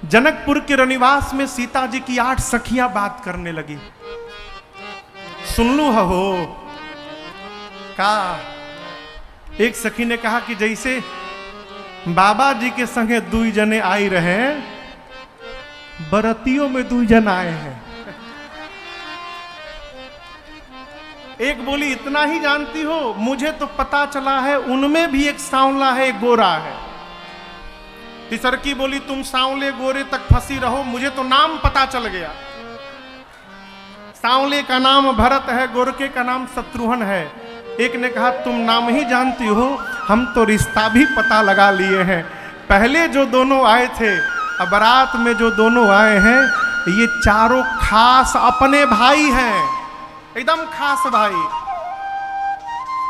जनकपुर के रनिवास में सीता जी की 8 सखियां बात करने लगी। सुन लू हो का। एक सखी ने कहा कि जैसे बाबा जी के संगे 2 जने आई रहे, बरतियों में 2 जन आए हैं। एक बोली इतना ही जानती हो, मुझे तो पता चला है उनमें भी एक सांवला है, एक गोरा है। तीसरकी बोली तुम सांवले गोरे तक फंसी रहो, मुझे तो नाम पता चल गया। सांवले का नाम भरत है, गोरके का नाम शत्रुघ्न है। एक ने कहा तुम नाम ही जानती हो, हम तो रिश्ता भी पता लगा लिए हैं। पहले जो दोनों आए थे, अब बारात में जो दोनों आए हैं, ये चारों खास अपने भाई हैं, एकदम खास भाई।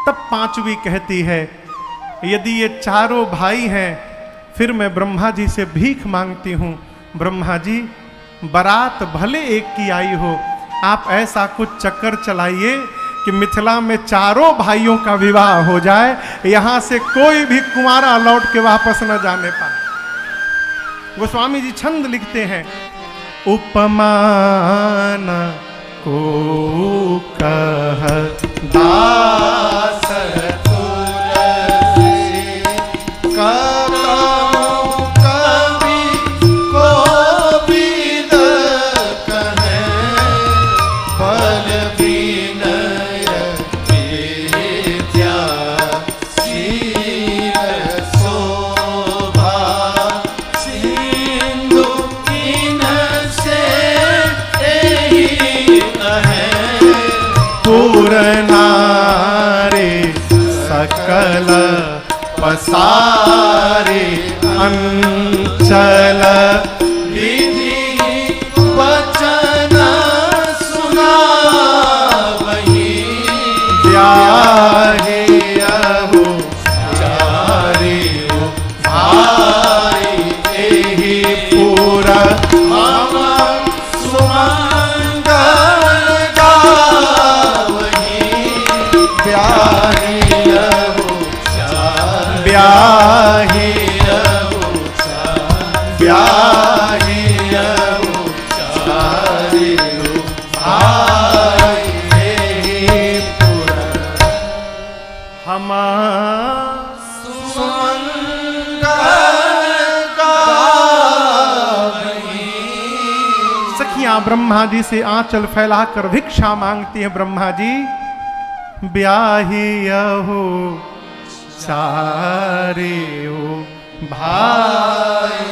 तब 5वीं कहती है यदि ये चारों भाई हैं, फिर मैं ब्रह्मा जी से भीख मांगती हूं। ब्रह्मा जी, बारात भले एक की आई हो, आप ऐसा कुछ चक्कर चलाइए कि मिथिला में चारों भाइयों का विवाह हो जाए, यहां से कोई भी कुंवारा लौट के वापस न जाने पाए। गोस्वामी जी छंद लिखते हैं, उपमान को कह दास तुलसी करो कवि को विद कहे, बल विनय विद्या शील शोभा सिंधु इनसे एहि कहे, पूरनारे सकल पसारे अंचल विधि वचन सुनावहि, ब्याहे अहो चारे भाई एहि पूरा हम सुमंगल गावहि, ब्याहे अहो ब्याहे अहो ब्याहे अहो चारे भाई एहि पूरा हम सुमंगल गावहि। सखियां ब्रह्मा जी से आंचल फैलाकर भिक्षा मांगती हैं। ब्रह्मा जी, ब्याही अहो चारे भाई।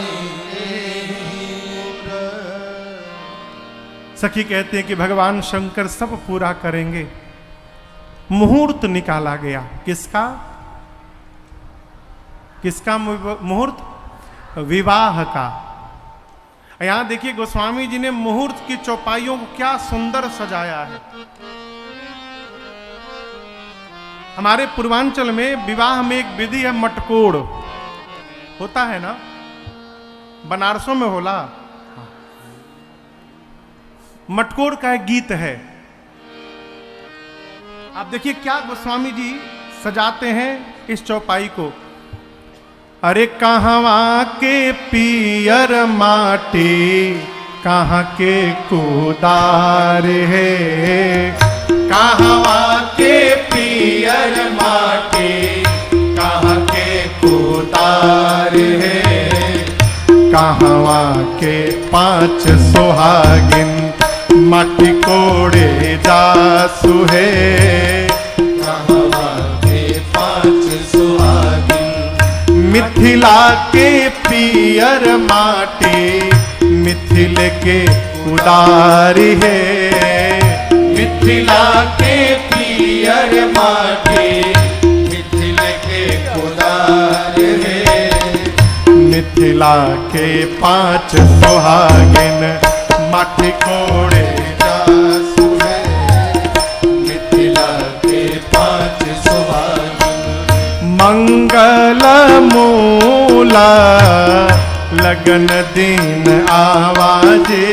सखी कहते हैं कि भगवान शंकर सब पूरा करेंगे। मुहूर्त निकाला गया। किसका? किसका मुहूर्त? विवाह का। यहां देखिए गोस्वामी जी ने मुहूर्त की चौपाइयों को क्या सुंदर सजाया है। हमारे पूर्वांचल में विवाह में एक विधि है, मटकोड़ होता है ना, बनारसों में होला। मटकोड़ का एक गीत है। आप देखिए क्या गोस्वामी जी सजाते हैं इस चौपाई को। अरे कहवा के पियर माटी, कहाँ के कुदार है, कहवा के पियर माटी, कहाँ के कुदार है, कहवा के 5 सुहागिन माटी कोड़े जासु है, कहवा के 5 सुहागिन मिथिला के पियर माटी, मिथिल के उदारी है, मिथिला के पियर माटी, मिथिल के उदार है, मिथिला के 5 सुहागिन माटी कोड़े जासु है, मिथिला के 5 सुहागिन मंगल मूला लगन दिन आवाजे,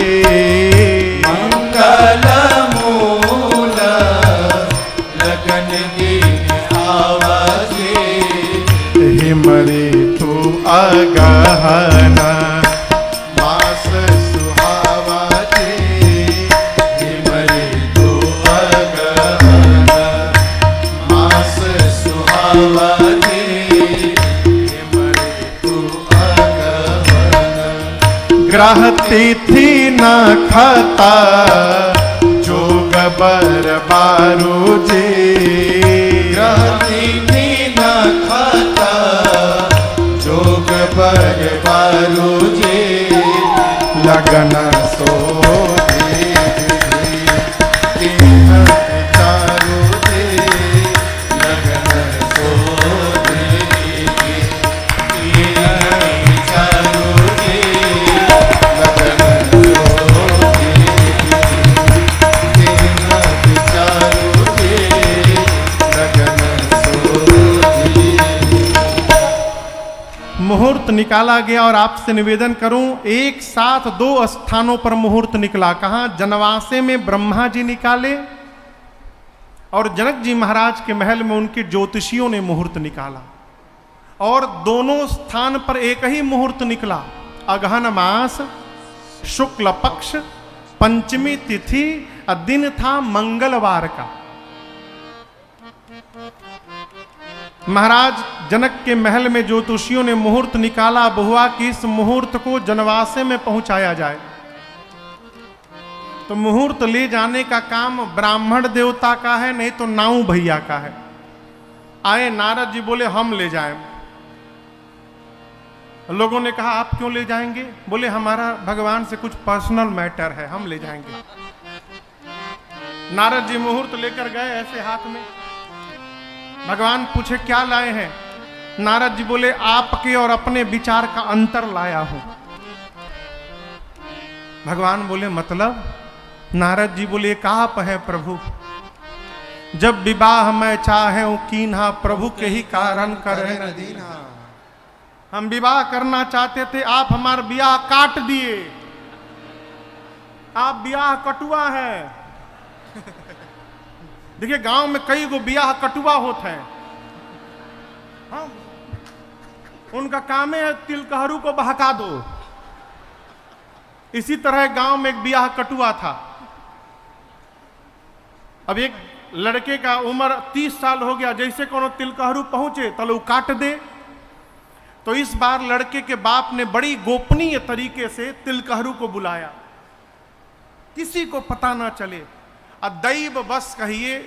मंगल मूला लगन दिन आवाजे, हिमरे तू अगहना ग्रह तिथि न खाता जोग बर बारू जे। ग्रह तिथि न खाता जोग बर बारू जे। लगन सो मुहूर्त निकाला गया। और आपसे निवेदन करूं, एक साथ दो स्थानों पर मुहूर्त निकला। कहां? जनवासे में ब्रह्मा जी निकाले और जनक जी महाराज के महल में उनके ज्योतिषियों ने मुहूर्त निकाला। और दोनों स्थान पर एक ही मुहूर्त निकला। अगहन मास शुक्ल पक्ष पंचमी तिथि, दिन था मंगलवार का। महाराज जनक के महल में ज्योतिषियों ने मुहूर्त निकाला। बहुआ कि इस मुहूर्त को जनवासे में पहुंचाया जाए। तो मुहूर्त ले जाने का काम ब्राह्मण देवता का है, नहीं तो नाऊ भैया का है। आए नारद जी, बोले हम ले जाएं। लोगों ने कहा आप क्यों ले जाएंगे? बोले हमारा भगवान से कुछ पर्सनल मैटर है, हम ले जाएंगे। नारद जी मुहूर्त लेकर गए ऐसे हाथ में। भगवान पूछे क्या लाए हैं? नारद जी बोले आपके और अपने विचार का अंतर लाया हूं। भगवान बोले मतलब? नारद जी बोले एक आप है प्रभु, जब विवाह मैं चाहे कीन्हा, प्रभु के ही कारण करे न दीन्हा। हम विवाह करना चाहते थे, आप हमारा ब्याह काट दिए। आप ब्याह कटुआ है। देखिए गांव में कई गो ब्याह कटुआ होते हैं। हाँ? उनका काम है तिलकहरू को बहका दो। इसी तरह गांव में एक ब्याह कटुआ था। अब एक लड़के का उम्र 30 साल हो गया, जैसे कोनो तिलकहरू पहुंचे तो काट दे। तो इस बार लड़के के बाप ने बड़ी गोपनीय तरीके से तिलकहरू को बुलाया, किसी को पता ना चले। दैव बस कहिए,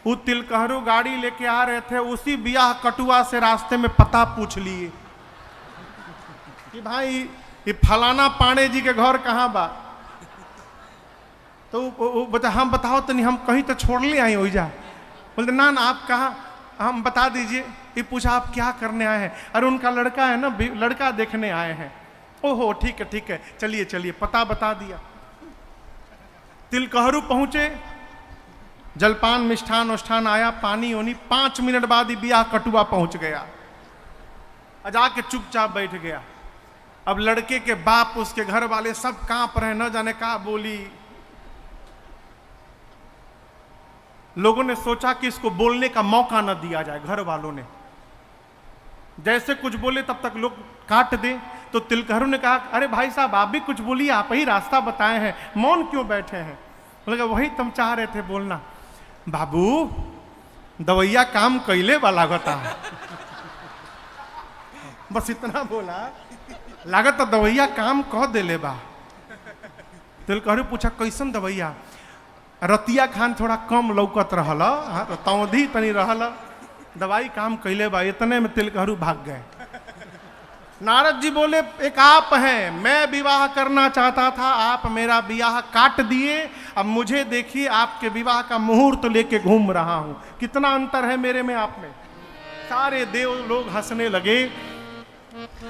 वो तिलकहरू गाड़ी लेके आ रहे थे, उसी ब्याह कटुआ से रास्ते में पता पूछ लिए कि भाई ये फलाना पांडे जी के घर कहाँ बा। तो बता हम बताओ तो नहीं, हम कहीं तो छोड़ ले आए हो जा। बोलते ना ना आप कहाँ, हम बता दीजिए। ये पूछा आप क्या करने आए हैं? अरे उनका लड़का है ना, लड़का देखने आए हैं। ओहो ठीक है चलिए चलिए, पता बता दिया। तिलकहरू पहुंचे, जलपान मिष्ठान उष्ठान आया, पानी ओनी। 5 मिनट बाद ही ब्याह कटुआ पहुंच गया। जाके चुपचाप बैठ गया। अब लड़के के बाप, उसके घर वाले सब कांप रहे, न जाने कहा बोली। लोगों ने सोचा कि इसको बोलने का मौका न दिया जाए। घर वालों ने जैसे कुछ बोले तब तक लोग काट दे। तो तिलकहरू ने कहा अरे भाई साहब आप भी कुछ बोलिए, आप ही रास्ता बताए हैं, मौन क्यों बैठे हैं? बोले वही तुम चाह रहे थे बोलना। बाबू दवैया काम कैले वाला लागता है। बस इतना बोला, लागत दवैया काम कह देले बा। तिलकहरू पूछा कैसन दवैया? रतिया खान थोड़ा कम लौकत रहल, तौधी तनी रहल, दवाई काम कैले बा। इतने में तिलकहरू भाग गए। नारद जी बोले एक आप हैं, मैं विवाह करना चाहता था, आप मेरा विवाह काट दिए। अब मुझे देखिए आपके विवाह का मुहूर्त लेके घूम रहा हूं, कितना अंतर है मेरे में आप में। सारे देव लोग हंसने लगे।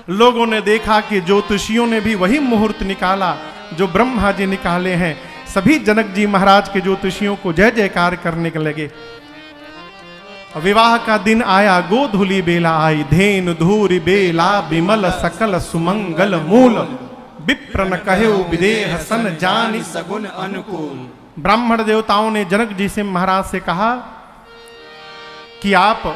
लोगों ने देखा कि ज्योतिषियों ने भी वही मुहूर्त निकाला जो ब्रह्मा जी निकाले हैं। सभी जनक जी महाराज के ज्योतिषियों को जय जयकार करने के लगे। विवाह का दिन आया, गोधुली बेला आई, धेनु धूरी बेला विमल सकल सुमंगल मूल, विप्र न कहे विदेह सन जानी सगुन अनुकूल। ब्राह्मण देवताओं ने जनक जी से महाराज से कहा कि आप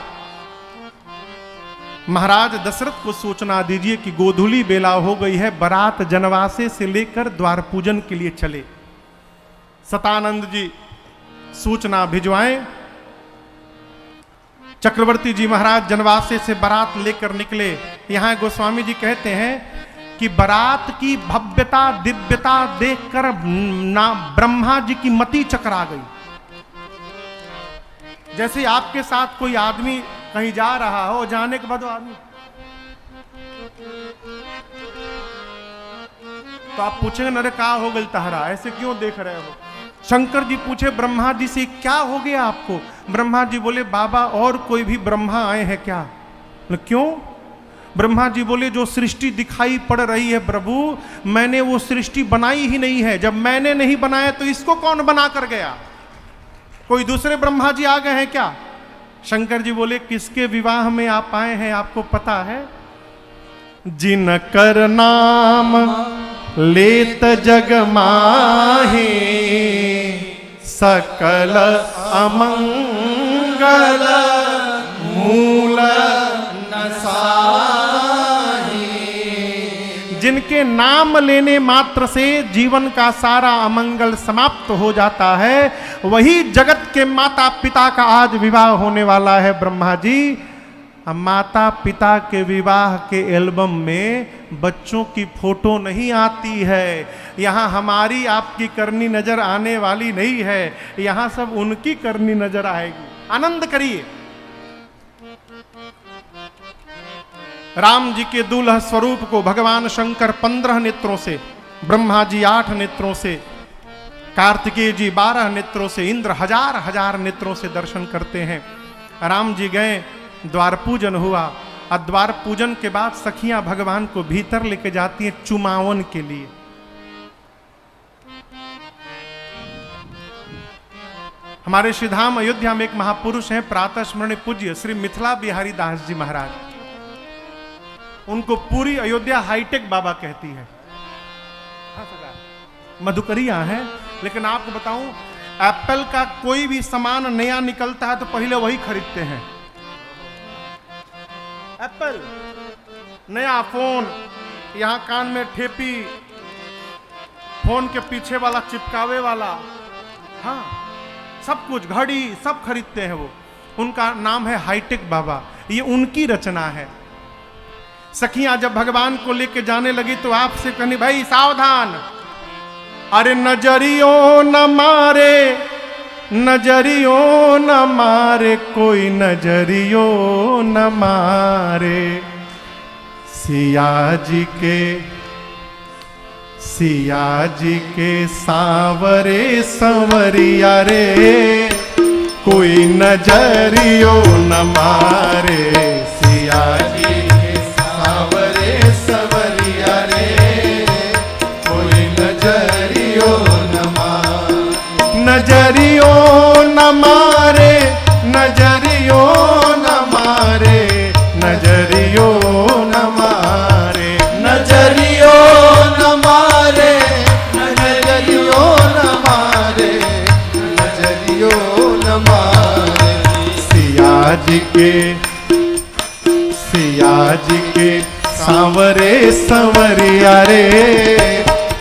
महाराज दशरथ को सूचना दीजिए कि गोधुली बेला हो गई है, बारात जनवासे से लेकर द्वार पूजन के लिए चले। सतानंद जी सूचना भिजवाएं। चक्रवर्ती जी महाराज जनवासे से बारात लेकर निकले। यहाँ गोस्वामी जी कहते हैं कि बारात की भव्यता दिव्यता देखकर ना ब्रह्मा जी की मति चकरा गई। जैसे आपके साथ कोई आदमी कहीं जा रहा हो, जाने के बाद वो आदमी तो आप पूछेंगे नरे का हो गई तहरा, ऐसे क्यों देख रहे हो? शंकर जी पूछे ब्रह्मा जी से क्या हो गया आपको? ब्रह्मा जी बोले बाबा और कोई भी ब्रह्मा आए हैं क्या? क्यों? ब्रह्मा जी बोले जो सृष्टि दिखाई पड़ रही है प्रभु, मैंने वो सृष्टि बनाई ही नहीं है। जब मैंने नहीं बनाया तो इसको कौन बना कर गया? कोई दूसरे ब्रह्मा जी आ गए हैं क्या? शंकर जी बोले किसके विवाह में आप आए हैं आपको पता है? जिनकर नाम लेत जग माहे, सकल अमंगल मूल जिनके नाम लेने मात्र से जीवन का सारा अमंगल समाप्त हो जाता है, वही जगत के माता पिता का आज विवाह होने वाला है ब्रह्मा जी। अब माता पिता के विवाह के एल्बम में बच्चों की फोटो नहीं आती है। यहाँ हमारी आपकी करनी नजर आने वाली नहीं है, यहाँ सब उनकी करनी नजर आएगी। आनंद करिए। राम जी के दूल्हा स्वरूप को भगवान शंकर 15 नेत्रों से, ब्रह्मा जी 8 नेत्रों से, कार्तिकेय जी 12 नेत्रों से, इंद्र हजार हजार नेत्रों से दर्शन करते हैं। राम जी गए, द्वार पूजन हुआ और द्वार पूजन के बाद सखियां भगवान को भीतर लेके जाती हैं चुमावन के लिए। हमारे श्रीधाम अयोध्या में एक महापुरुष हैं, प्रातः स्मरणीय पूज्य श्री मिथिला बिहारी दास जी महाराज। उनको पूरी अयोध्या हाईटेक बाबा कहती है। मधुकरिया है, लेकिन आपको बताऊं एप्पल का कोई भी सामान नया निकलता है तो पहले वही खरीदते हैं। एप्पल नया फोन, यहां कान में ठेपी, फोन के पीछे वाला चिपकावे वाला, हाँ सब कुछ, घड़ी सब खरीदते हैं वो। उनका नाम है हाईटेक बाबा, ये उनकी रचना है। सखियां जब भगवान को लेके जाने लगी तो आपसे कहनी भाई सावधान, अरे नजरियों न मारे, नजरियों न मारे, कोई नजरियों न मारे। सिया जी के सांवरे संवरिया रे, कोई नजरियों न मारे। सिया जी के सांवरे संवरिया रे, कोई नजरियों न मारे। नजरियों न मारे, नजरियों न मारे, नजरियों न मारे, नजरियों न मारे, नजरियों न मारे, नजरियों न मारे। सिया जी के सांवरे संवरिया रे,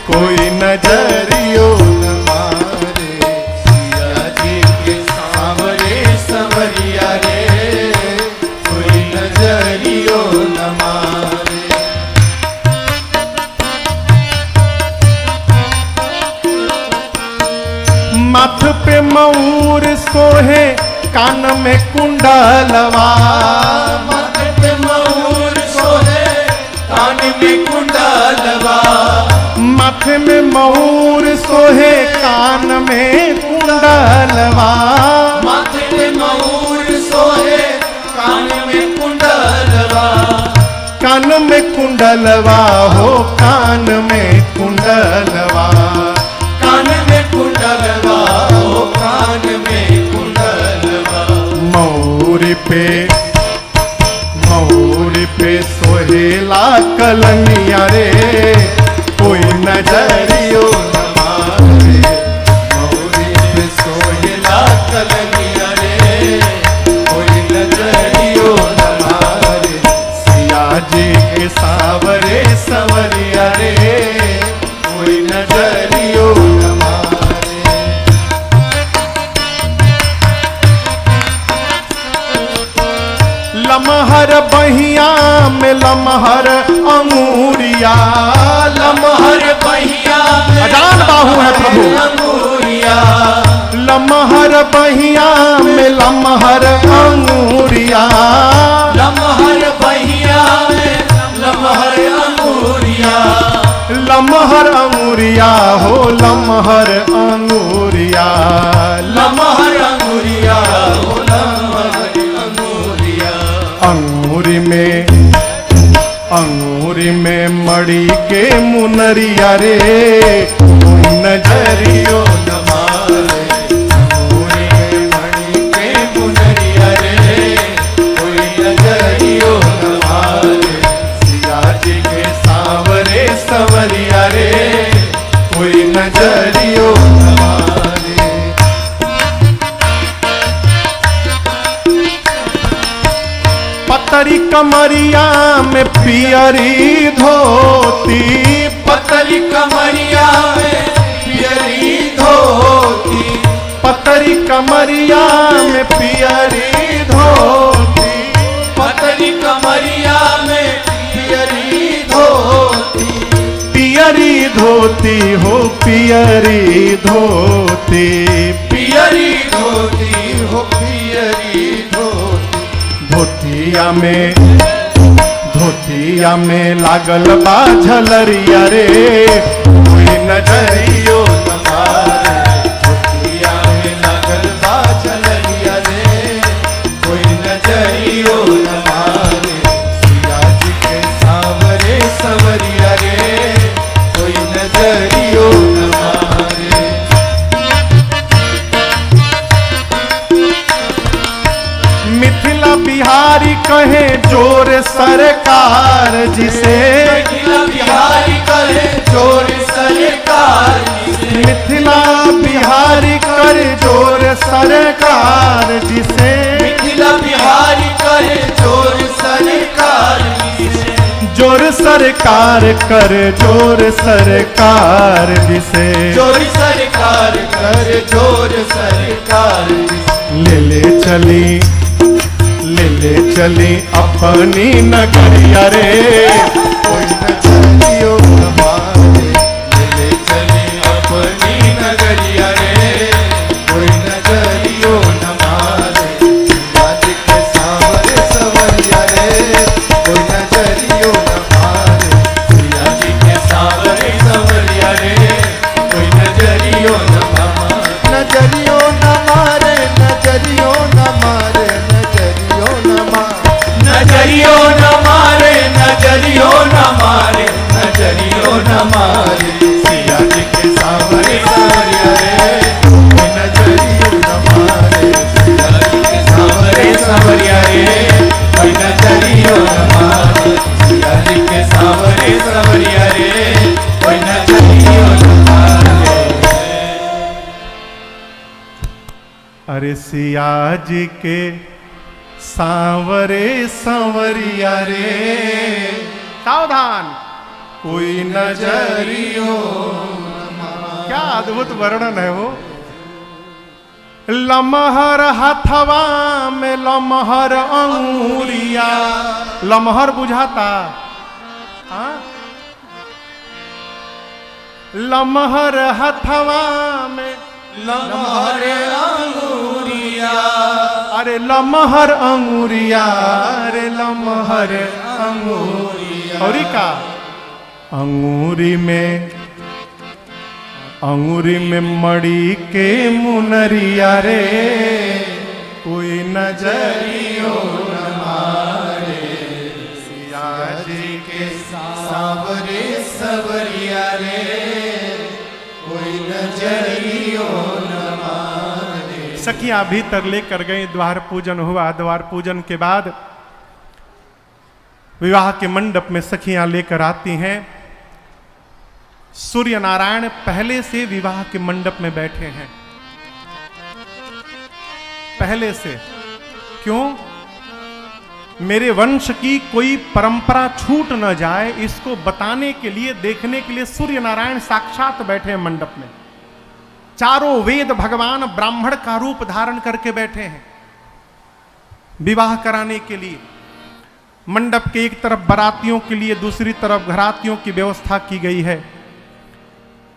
कोई नजरियों न मारे। सिया जी के सांवरे संवरिया रे, कोई नजरियों न मारे। माथ पे मयूर सोहे, कान में कुंडलवा, माथ पे मयूर सोहे, कान में कुंडलवा। माथे में मयूर सोहे, कान में कुंडलवा, माथे में मयूर सोहे, कान में कुंडलवा। कान में कुंडलवा हो, कान में कुंडलवा, कान में कुंडलवा हो, कान में कुंडलवा। मयूर पे सोहेला कलनिया रे, कोई नजरियों न मारे। मयूर पे सोहेला कलनिया रे, कोई नजरियों न मारे। सिया जी के सांवरे संवरिया रे, कोई नजरियों न मारे। लमहर बहिया में लमहर अंगूरिया, अंगूरिया लमहर बहिया में लमहर अंगूरिया लमहर बहिया में लमहर अंगूरिया लमहर अंगूरिया हो लमहर अंगूरिया लमहर अंगूरिया हो लमहर अंगूरिया अंगूरी में मड़ी के मुनरिया रे कोई नजरियो न मारे अंगूरी में मणि के मुनरिया रे कोई नजरियो न मारे सिया जी के सांवरे संवरिया रे कोई नजरियो न मारे पतरी कमरिया में पियरी धोती पतली कमरिया में पियरी धोती पतरी कमरिया में पियरी धोती पतली कमरिया में पियरी धोती पियरी धोती हो पियरी धोती पियरी धोती हो पियरी धोती धोतिया में लागल बा झलरिया रे कोई नजरियो न मारे धोतिया में लागल बा झलरिया रे कोई नजरियो न मारे सिया जी के सांवरे संवरिया रे कोई नजरियो न मारे मिथिला बिहारी कहे जोर सरकार जिसे मिथिला बिहारी करे जोर सरकार जिसे मिथिला बिहारी कर जोर सरकार जिसे मिथिला बिहारी करे जोर सरकार जिसे जोर सरकार कर जोर सरकार जिसे जोर सरकार करे जोर सरकार जिसे ले चली अपनी नगरिया रे कोई नजरियो न मारे ले चले अपनी नगरिया रे कोई नजरियो न मारे आज के सांवरे संवरिया रे कोई नजरियो न मारे आज के सांवरे संवरिया रे कोई नजरियो न मारे नजरियो न मारे नजरियो न मारे नजरियो न मारे नजरियो न मारे नजरियो न मारे सिया जी के सांवरे संवरिया रे कोई नजरियो न मारे सिया जी के सांवरे संवरिया रे कोई नजरियो न मारे सिया जी के सांवरे संवरिया रे कोई नजरियो न मारे अरे सिया जी के सांवरे संवरिया रे सावधान कोई नजरियो क्या अद्भुत वर्णन है वो लमहर हथवा में लमहर अंगूरिया लमहर बुझाता हाँ? लमहर हथवा में लमहर अंगूरिया अरे लमहर अंगूरिया अरे लमहर अंगूरिया और का अंगूरी में मड़ी के मुनरिया रे कोई नजरियो न मारे सिया जी के सांवरे संवरिया रे कोई नजरियो न मारे सखियां भीतर लेकर गई द्वार पूजन हुआ द्वार पूजन के बाद विवाह के मंडप में सखियां लेकर आती हैं सूर्य नारायण पहले से विवाह के मंडप में बैठे हैं पहले से क्यों मेरे वंश की कोई परंपरा छूट न जाए इसको बताने के लिए देखने के लिए सूर्य नारायण साक्षात बैठे हैं मंडप में चारों वेद भगवान ब्राह्मण का रूप धारण करके बैठे हैं विवाह कराने के लिए मंडप के एक तरफ बारातियों के लिए दूसरी तरफ घरातियों की व्यवस्था की गई है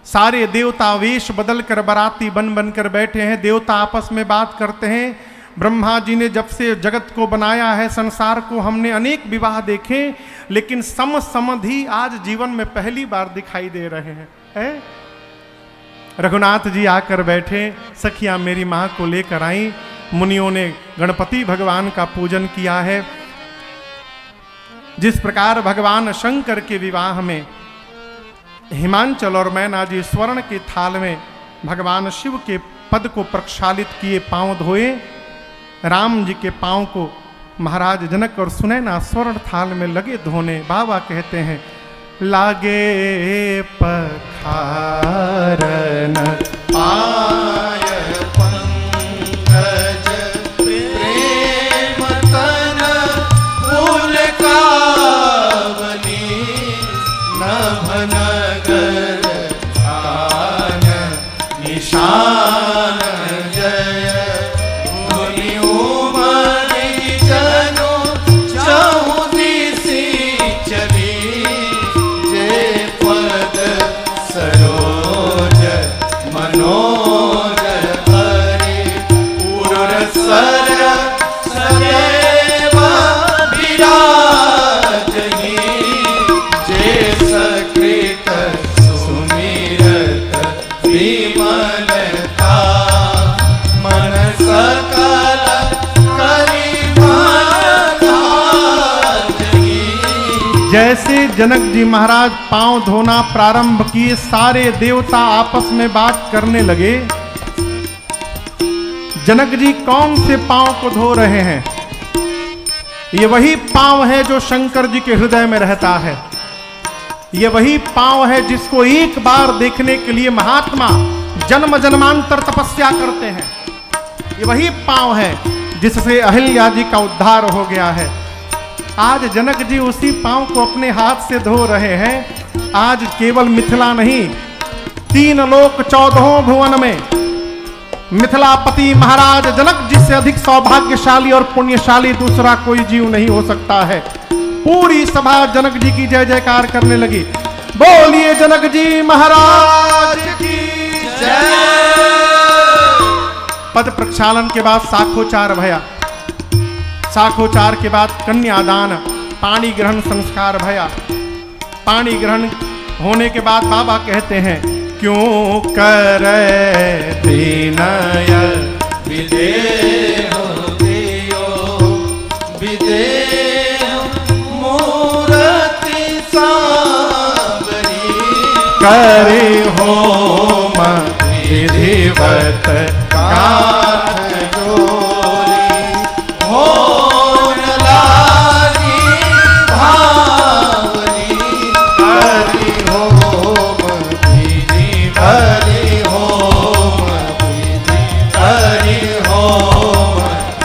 सारे देवता वेश बदल कर बाराती बन बन कर बैठे हैं। देवता आपस में बात करते हैं, ब्रह्मा जी ने जब से जगत को बनाया है, संसार को, हमने अनेक विवाह देखे, लेकिन समधि आज जीवन में पहली बार दिखाई दे रहे हैं। है? रघुनाथ जी आकर बैठे, सखियां मेरी माँ को लेकर आई। मुनियों ने गणपति भगवान का पूजन किया है। जिस प्रकार भगवान शंकर के विवाह में हिमांचल और मैना जी स्वर्ण के थाल में भगवान शिव के पद को प्रक्षालित किए, पांव धोए, राम जी के पांव को महाराज जनक और सुनैना स्वर्ण थाल में लगे धोने। बाबा कहते हैं लागे पखारन पाय पंकज प्रेम तन फूल कावनी नभ नगर आन निशान जय मुनि उमरि जनु चहुदिसि चली जे पद सरोज मनोज हरि उर सर सदैव विराजहि जे सकृत सुमिरत विमलता मन सकल करि भाजहि। जैसे जनक जी महाराज पांव धोना प्रारंभ किए, सारे देवता आपस में बात करने लगे। जनक जी कौन से पांव को धो रहे हैं? ये वही पांव है जो शंकर जी के हृदय में रहता है। ये वही पांव है जिसको एक बार देखने के लिए महात्मा जन्म जन्मांतर तपस्या करते हैं। ये वही पांव है जिससे अहिल्या जी का उद्धार हो गया है। आज जनक जी उसी पांव को अपने हाथ से धो रहे हैं। आज केवल मिथिला नहीं, 3 लोक 14 भुवन में मिथिलापति महाराज जनक जी से अधिक सौभाग्यशाली और पुण्यशाली दूसरा कोई जीव नहीं हो सकता है। पूरी सभा जनक जी की जय जयकार करने लगी। बोलिए जनक जी महाराज की जय। पद प्रक्षालन के बाद साखोचार भया। साखोचार के बाद कन्यादान, पानी ग्रहण संस्कार भया। पानी ग्रहण होने के बाद बाबा कहते हैं क्यों करे विनय विदेह दियो विदेह मूर्ति सांवरी करे होम विधिवत काठ जोरी होन लागी भावरी हरि होम विधि हरि होम विधि हरि होम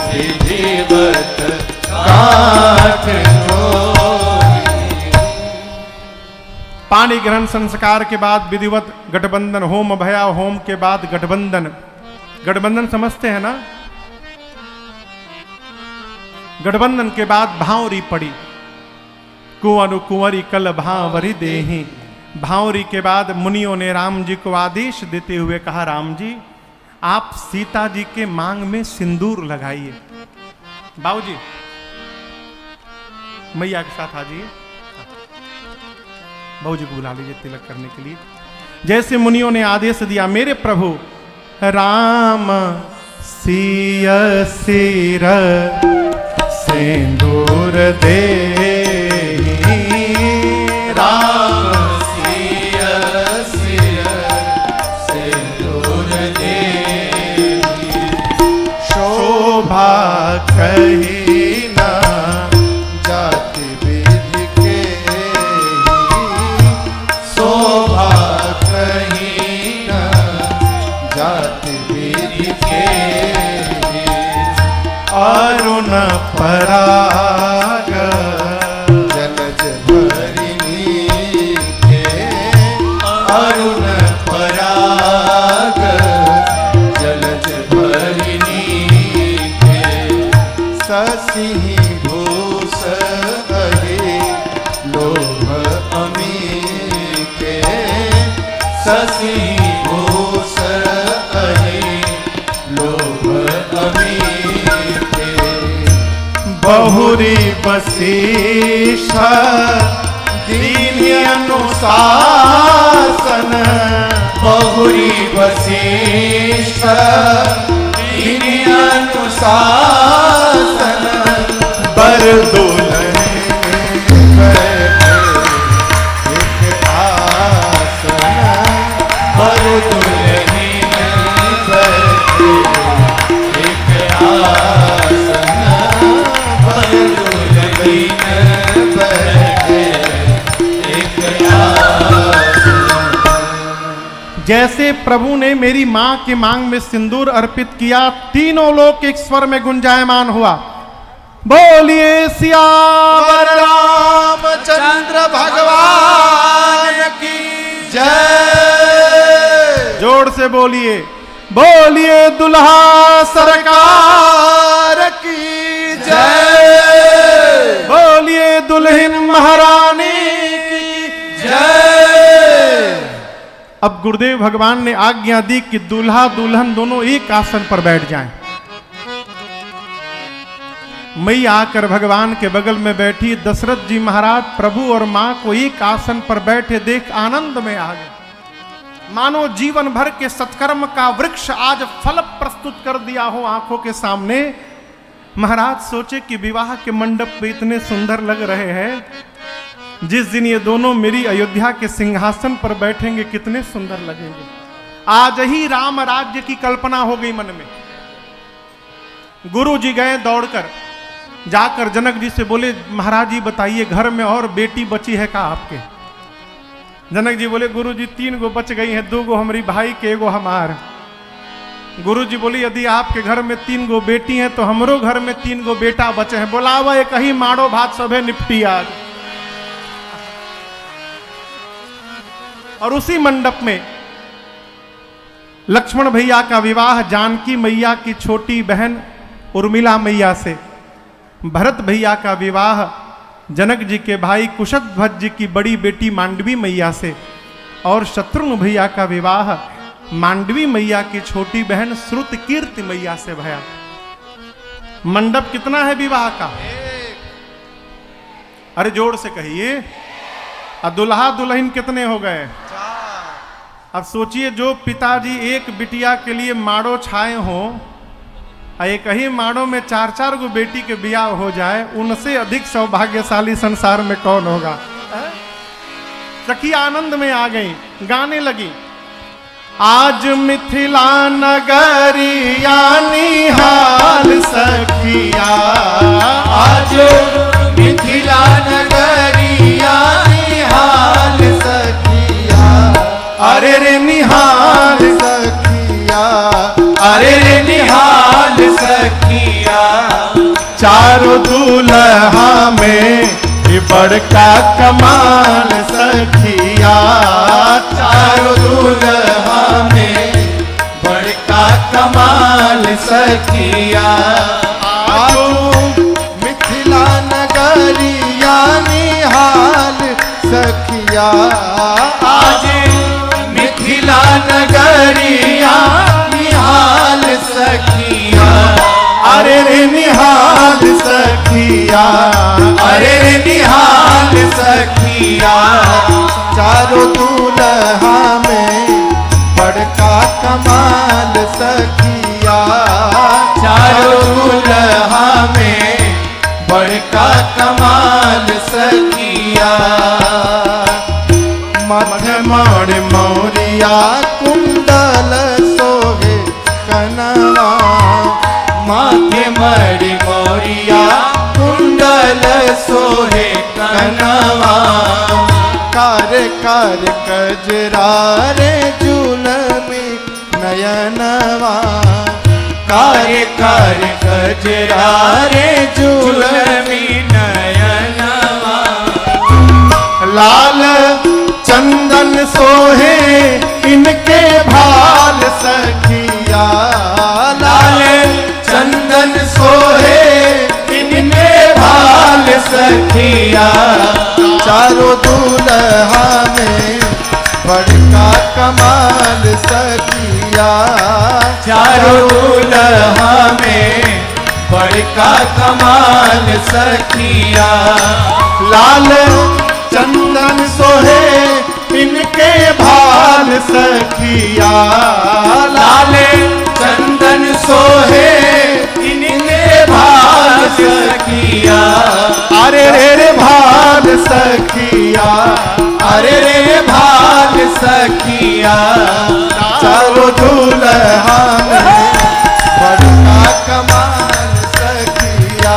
विधिवत काठ जोरी। पानी ग्रहण संस्कार के बाद विधिवत गठबंधन होम भया। होम के बाद गठबंधन। गठबंधन समझते हैं ना? गठबंधन के बाद भांवरी पड़ी। कुंवर कुंवरी कल भांवरी देहि। भांवरी के बाद मुनियों ने राम जी को आदेश देते हुए कहा राम जी आप सीता जी के मांग में सिंदूर लगाइए। बाबूजी मैया के साथ आ जाइए। बाबूजी को बुला लीजिए तिलक करने के लिए। जैसे मुनियों ने आदेश दिया मेरे प्रभु राम सिय सिर सिंदूर दे राम सिय सिर सिंदूर दे शोभा कही न जाति विधि के शोभा कहीं न जाति विधि के अरुण पराग जलज भरिणी के अरुण पराग जलज भरिणी के शशि भूष हरि लोभ अमी के शशि भूषण लोभ अमीते बहुरी वशिष्ठ दीन अनुशासन बहुरी वशिष्ठ दीन अनुशासन बर दुल्हन एक आसन बर दुल्हन एक आसन बर दुल्हन एक आसन। जैसे प्रभु ने मेरी मां की मांग में सिंदूर अर्पित किया, तीनों लोग एक स्वर में गुंजायमान हुआ, बोलिए सियावर रामचंद्र भगवान की जय। जोर से बोलिए, बोलिए दुल्हा सरकार की जय। बोलिए दुल्हन महारानी की जय। अब गुरुदेव भगवान ने आज्ञा दी कि दूल्हा दुल्हन दोनों एक आसन पर बैठ जाएं। मैया आकर भगवान के बगल में बैठी। दशरथ जी महाराज प्रभु और मां को एक आसन पर बैठे देख आनंद में आ गए, मानो जीवन भर के सत्कर्म का वृक्ष आज फल प्रस्तुत कर दिया हो आंखों के सामने। महाराज सोचे कि विवाह के मंडप पे इतने सुंदर लग रहे हैं, जिस दिन ये दोनों मेरी अयोध्या के सिंहासन पर बैठेंगे कितने सुंदर लगेंगे। आज ही राम राज्य की कल्पना हो गई मन में। गुरु जी गए दौड़कर, जाकर जनक जी से बोले, महाराज जी बताइए घर में और बेटी बची है का आपके? जनक जी बोले, गुरु जी 3 गो बच गई हैं, 2 गो हमारी भाई के, 1 गो हमार। गुरु जी बोले, यदि आपके घर में 3 गो बेटी हैं तो हमरो घर में 3 गो बेटा बचे हैं, बोलावा एक ही माड़ो भात सभे निपटी आज। और उसी मंडप में लक्ष्मण भैया का विवाह जानकी मैया की छोटी बहन उर्मिला मैया से, भरत भैया का विवाह जनक जी के भाई कुशध्वज जी की बड़ी बेटी मांडवी मैया से, और शत्रुघ्न भैया का विवाह मांडवी मैया की छोटी बहन श्रुत कीर्ति मैया से भया। मंडप कितना है विवाह का? अरे जोर से कहिए। और दुल्हा दुल्हन कितने हो गए? अब सोचिए, जो पिताजी एक बिटिया के लिए माड़ो छाए हों, एक ही माड़ो में 4-4 गो बेटी के ब्याह हो जाए, उनसे अधिक सौभाग्यशाली संसार में कौन होगा? सखी आनंद में आ गई, गाने लगी। आज मिथिला नगरिया निहाल सखिया, आज मिथिला नगरिया निहाल सखिया, अरे रे निहाल सखिया, अरे रे निहाल सखिया। चारों दूल्हा में बड़का कमाल सखिया, चारों दूल्हा में बड़का कमाल सखिया। आज मिथिला नगरिया निहाल सखिया, आज मिथिला नगरिया निहाल सखिया, अरे रे निहाल सखिया, अरे रे निहाल सखिया। चारों दूल्हा में बड़का कमाल सखिया, चारों दूल्हा में बड़का कमाल सखिया। मधमाण मौरिया कुंडल सोहे कनवा, माथे मणि मोरिया कुंडल सोहे कनवा। कार कार कजरा रे जुलमी नयनवा, कार कार कजरा रे जुलमी नयनवा। लाल चंदन सोहे इनके भाल सखिया, लाल चंदन सोहे इनके भाल सखिया। चारों दूल्हा में बड़का कमाल सखिया। चारों दुल्हा में बड़का कमाल सखिया। लाल चंदन सोहे इनके भाल सखिया। लाल चंदन सोहे इनके भाल सखिया। अरे रे भाल सखिया, अरे रे भाल सखिया। चारों दुल्हा में बड़का कमाल सखिया।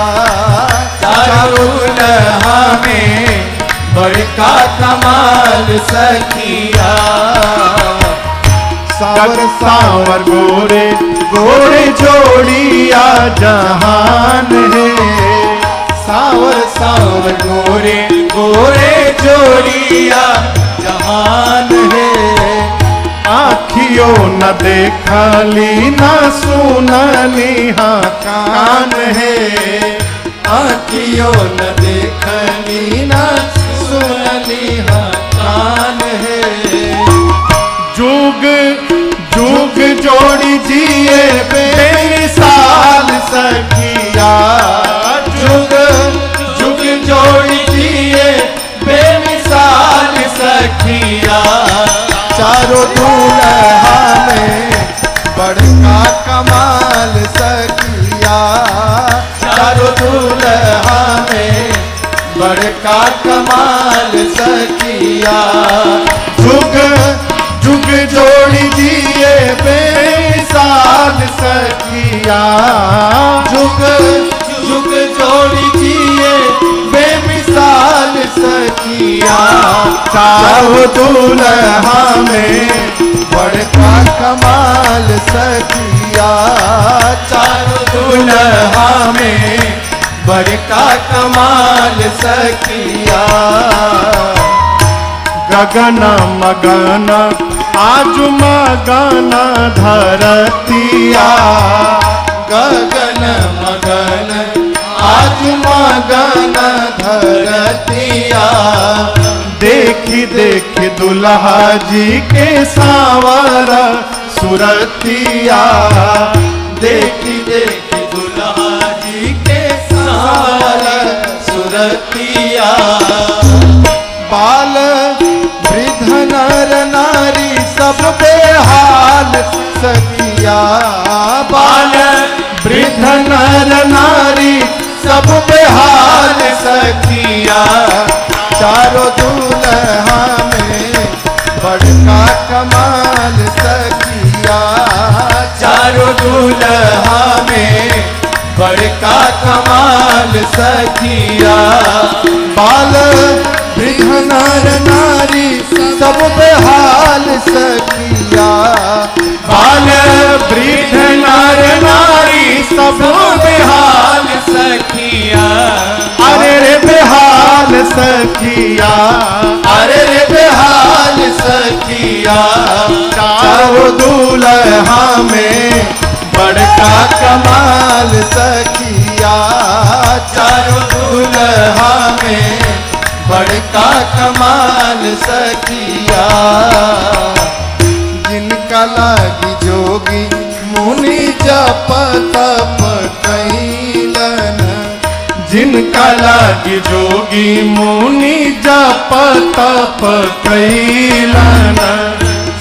चारों दुल्हा में बड़का कमाल सखिया। सावर सावर गोरे गोरे जोड़िया जहान है। सावर सावर गोरे गोरे जोड़िया जहान है। आँखियों न देखली न सुनली हाँ कान है। आँखियों न देखली न सुनली हाँ कान है। जुग जुग जोड़ी जिए बेमिसाल सखिया। जुग जुग जोड़ी दिए बेमिसाल सखिया। चारों दुल्हा में बड़का कमाल सखिया। चारों दुल्हा में बड़का कमाल सखिया। जुग जुग जोड़ी दिए बेमिसाल सखिया। जुग जुग जोड़ी दिए बेमिसाल सखिया। चारों दुल्हा में बड़का कमाल सखिया। चारों दुल्हा में बड़का कमाल सखिया। गगन मगन आज मगन धरतिया। गगन मगन आज मगन धरतिया। देखी देखी दुल्हा जी के सावर सुरतिया। देखी देखी दुल्हा जी के सावर सुरतिया। बाल वृद्ध नर नारी सब बेहाल सखिया। बाल वृद्ध नर नारी सब बेहाल सखिया। चारों दुल्हा में बड़का कमाल सखिया। चारों दुल्हा में बड़का कमाल सखिया। बाल वृद्ध नर नारी सब बेहाल सखिया। बाल वृद्ध नर नारी सब बेहाल सखिया। अरे रे बेहाल सखिया। अरे रे बेहाल सखिया। चारों दुल्हा में बड़का कमाल सखिया। चारों दुल्हा में बड़का कमाल सखिया। जिनका लागी जोगी मुनि जप तप कैलन। जिनका लागी जोगी मुनि जप तप कैलन।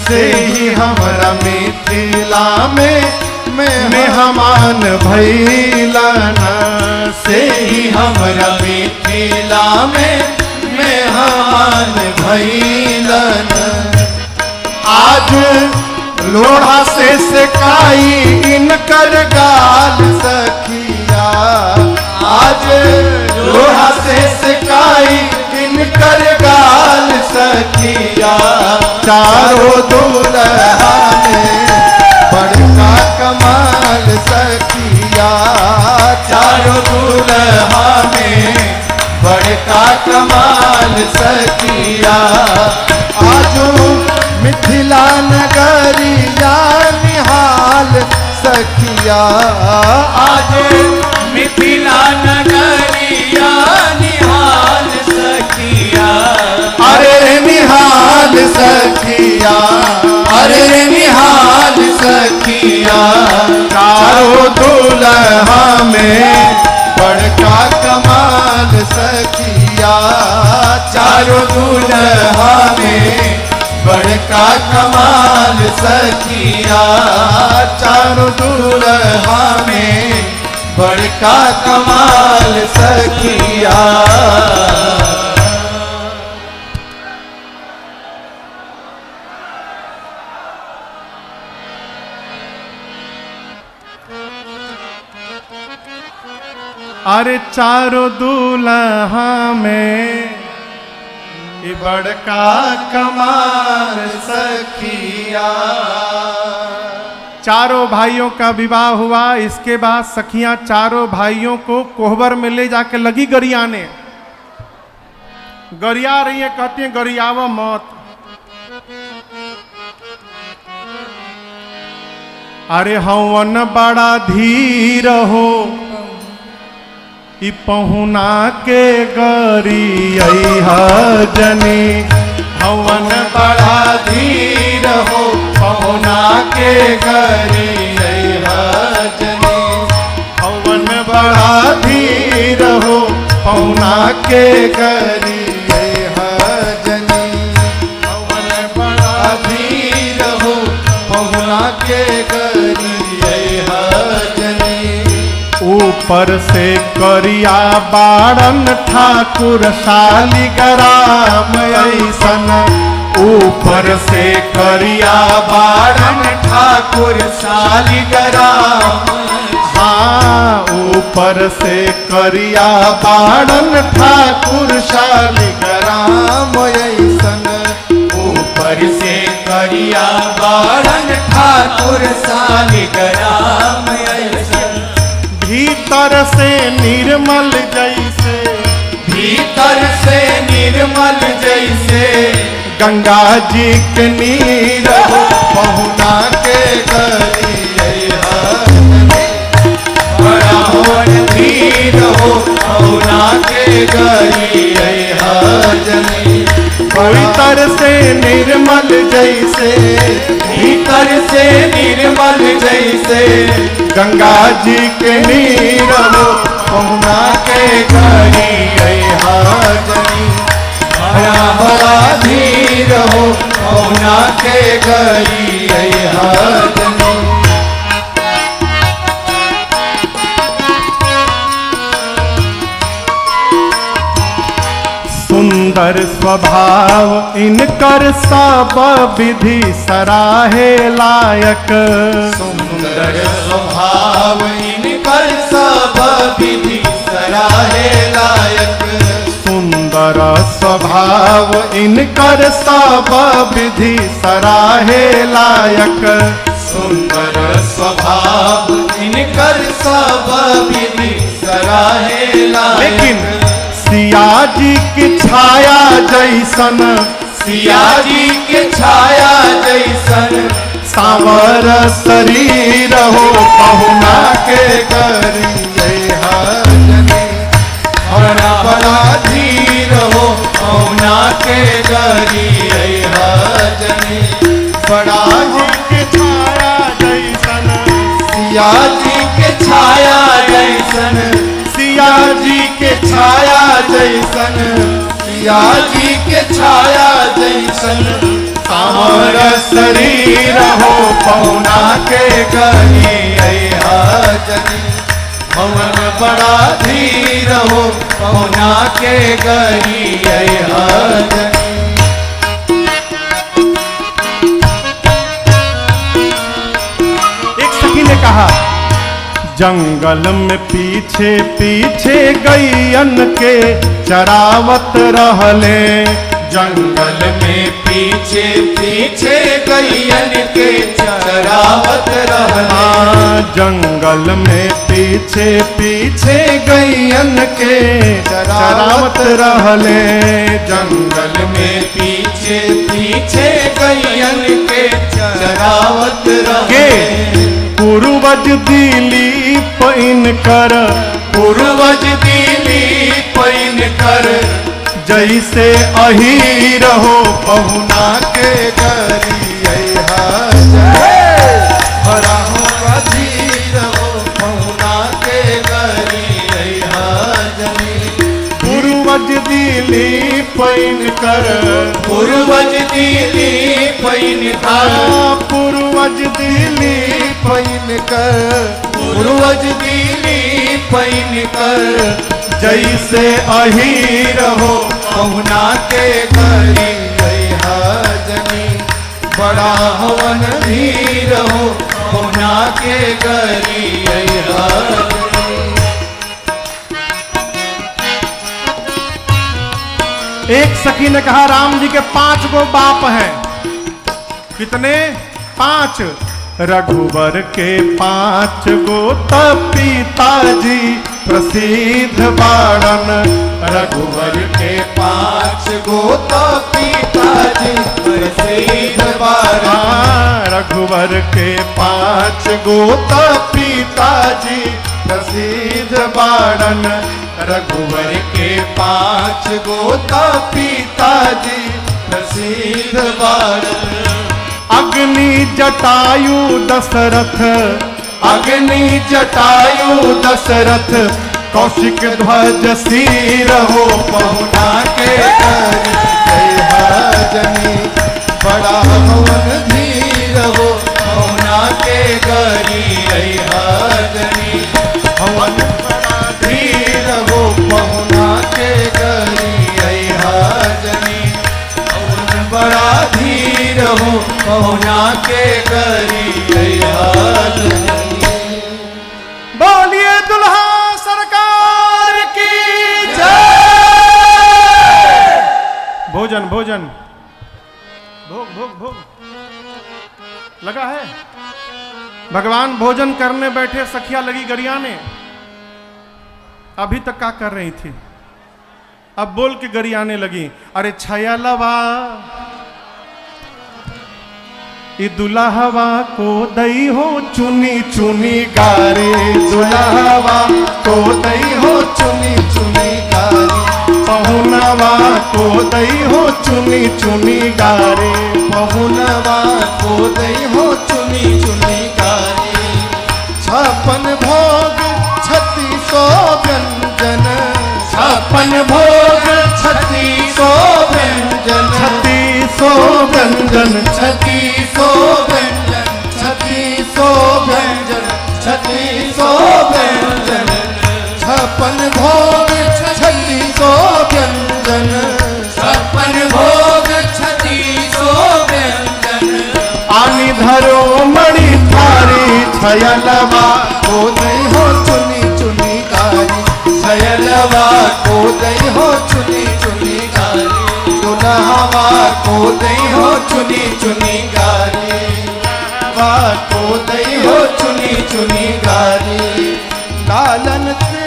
से ही हमारा मिथिला में मेहमान भैलन। से ही हमरा मिथिला में मेहमान भैलन। आज लोढ़ा से सेकाई इनकर गाल सखिया। आज लोहा से सिकाई इनकर गाल सखिया। चारों दुल्हा में बड़का कमाल सखिया। चारों दुल्हा में बड़का कमाल सखिया। आजो मिथिला नगरिया निहाल सखिया। आज मिथिला नगरिया निहाल सखिया। अरे निहाल सखिया। सखिया चारों दुल्हा में बड़का कमाल सखिया चारों दुल्हा में बड़का कमाल सखिया चारों दुल्हा में बड़का कमाल सखिया। अरे चारों दूल्हा में ये बड़का कमाल सखिया। चारों भाइयों का विवाह हुआ। इसके बाद सखियां चारों भाइयों को कोहबर में ले जाके लगी गरियाने। गरिया रही है, कहती हैं गरियावा मत। अरे हवन बड़ा धीर हो ई पहुना के गरिया जनी। हवन बड़ा धीर हो पहुना के गरिया जनी। हवन बड़ा धीर हो पहुना के गरिया जनी। हवन बड़ा धीर हो पहुना के गरिया जनी। ऊपर से करिया बाड़न ठाकुर शालिग्राम ऐसन। ऊपर से करिया बाड़न ठाकुर शालिग्राम। हाँ, ऊपर से करिया बाड़न ठाकुर शालिग्राम ऐसन। ऊपर से करिया बाड़न ठाकुर शालिग्राम ऐसन। भीतर से निर्मल जैसे। भीतर से निर्मल जैसे गंगा जी के नीर हो पहुना के गरिया जनी। बड़ा होन धीर हो पहुना के गरिया जनी। भीतर से निर्मल जैसे। भीतर से निर्मल जैसे गंगा जी के नीर हो पहुना के गरिया जनी। बड़ा बड़ा धीर हो पहुना के गरिया जनी। सुंदर स्वभाव इनकर सब विधि सराहे लायक। सुंदर स्वभाव इनकर सब विधि सराहे लायक। सुंदर स्वभाव इनकर सब विधि सराहे लायक। सुंदर स्वभाव इनकर सब विधि सराहे लायक। लेकिन सिया जी की छाया जैसन। सिया जी के छाया जैसन सांवर शरीर हो पहुना के गरिया जनी। बड़ा बड़ा धीर हो पहुना के गरिया जनी। बड़ा जी की छाया जैसन। सिया जी के छाया जैसन। सिया जी के छाया जैसन। सिया जी के छाया जैसन सांवर शरीर हो पहुना के गरिया जनी। हवन बड़ा धीर हो पहुना के गरिया जनी। एक सखी ने कहा जंगल में पीछे पीछे गैयन के चरावत रहले। जंगल में पीछे पीछे गैयन के चरावत रहले। जंगल में पीछे पीछे गैयन के चरावत रहले। जंगल में पीछे पीछे गैयन के चरावत रहले। पूर्वज दिलीप इनकर। पूर्वज दिलीप इनकर जैसे अहीर हो पहुना के गरिया जनी। पैन कर, पूर्वज दिली पैन कर, पूर्वज दिली पैन कर, पूर्वज दिली पैन कर, जैसे अहीर हो पहुना के गरी हजनी, बड़ा हवन धीर हो पहुना के गरी हजनी। एक सखी ने कहा राम जी के 5 गो बाप हैं। कितने? 5। रघुवर के 5 गो पिताजी प्रसिद्ध बाड़न, रघुवर के 5 गो पिताजी प्रसिद्ध बाड़न, रघुवर के 5 गो पिताजी प्रसिद्ध बाड़न, रघुवर के 5 गो पिताजी प्रसिद्ध बाड़न। अग्नि जटायु दशरथ, अग्नि जटायु दशरथ, कौशिक ध्वज सिर हो पहुना के गरी हजनी, बड़ा हवन धीर हो पहुना के गरी हजनी, हवन बड़ा धीर हो पहुना के गरी हजनी, हवन बड़ा धीर हो पहुना के गरी हजनी। बोलिए दुल्हा सरकार की जय। भोजन भोजन, भोग भोग भोग लगा है। भगवान भोजन करने बैठे, सखिया लगी गरियाने। अभी तक क्या कर रही थी, अब बोल के गरियाने लगी। अरे छयलवा ई दुल्हवा को दई हो चुनी चुनी गारे, दुल्हवा को दई हो चुनी चुनी गारी, पहुनवा को दई हो चुनी चुनी गारे, पहुनवा को दई हो चुनी चुनी गारी। 56 भोग 3600 व्यंजन, 56 भोग 3600 व्यंजन, 3600 व्यंजन, 3600 व्यंजन, 3600 व्यंजन, 3600 व्यंजन, 56 भोग 3600 व्यंजन, 56 भोग 3600 व्यंजन। आनी धरो मणि थारी, छयलवा को दई हो चुनी चुनी गारी, छयलवा को दई हो चुनी चुनी गारी, दुल्हवा को दई हो चुनी चुनी गारी, वा को दई हो चुनी चुनी गारी। लालन से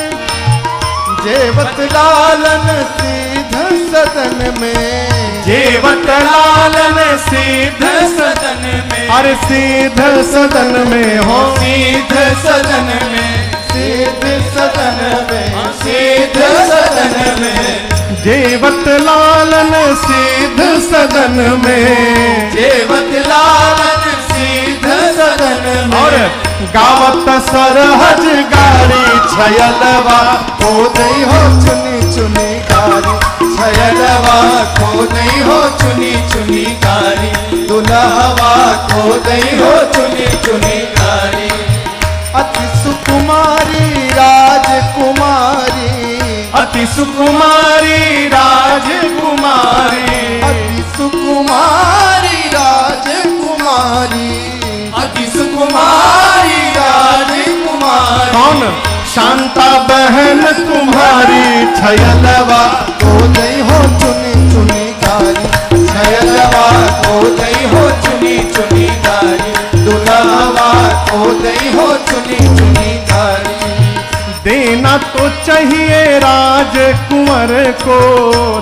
जेवत लालन सीध सदन में, जेवत लालन सीध सदन में, अरे सीध सदन में हो, सीध सदन में, सीध सदन में, सीध सदन में, जेवत लालन सीध सदन में, जेवत लालन सीध सदन में। और गावत सरहज गाड़ी, छयलवा को दई हो चुनी चुनी गारी, छयलवा को दई हो चुनी चुनी गारी, दुल्हवा को दई हो चुनी चुनी गारी। अति सुकुमारी राजकुमारी, अति सुकुमारी राजकुमारी, अति सुकुमारी राजकुमारी, अति सुकुमारी राजकुमारी। कौन? शांता बहन तुम्हारी, छयलवा को दई हो चुनी चुनी गारी, छयलवा को दई हो चुनी चुनी गारी, दुल्हवा को दई हो चुनी चुनी गारी। देना तो चाहिए राजकुंवर को,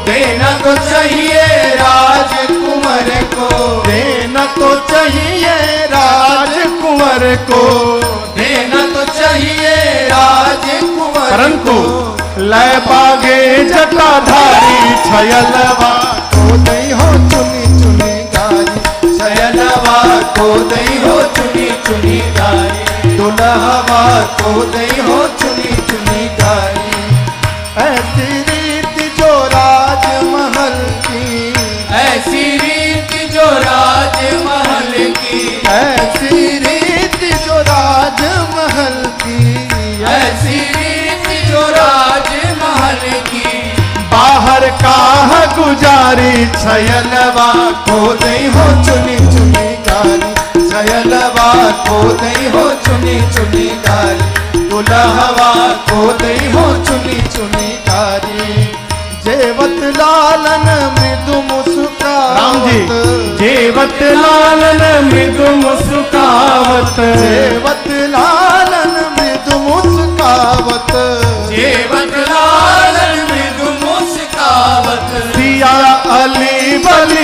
देना तो चाहिए राजकुंवर को, देना तो चाहिए राजकुंवर को, देना तो चाहिए राजकुंवर। परंतु लय बागे जटाधारी, छयलवा को दई हो चुनी चुनी गारी, छयलवा को दई हो चुनी चुनी गारी, दुल्हवा को दई हो चुनी चुनी गारी। ऐसी रीति जो राजमहल की, राजमहल की, ऐसी रीत जो राजमहल की, ऐसी रीत जो राजमहल की, बाहर का गुजारी छयलवा को दई हो चुनी चुनी गारी, छयलवा को दई हो चुनी चुनी गारी, दुल्हवा को दई हो चुनी चुनी गारी। जेवत लालन मृदु मुस्कावत, राम जी, जेवत लालन मृदु मुस्कावत, जेवत लालन मृदु मुस्कावत, जेवत लालन मृदु मुस्कावत, सिया अली बलि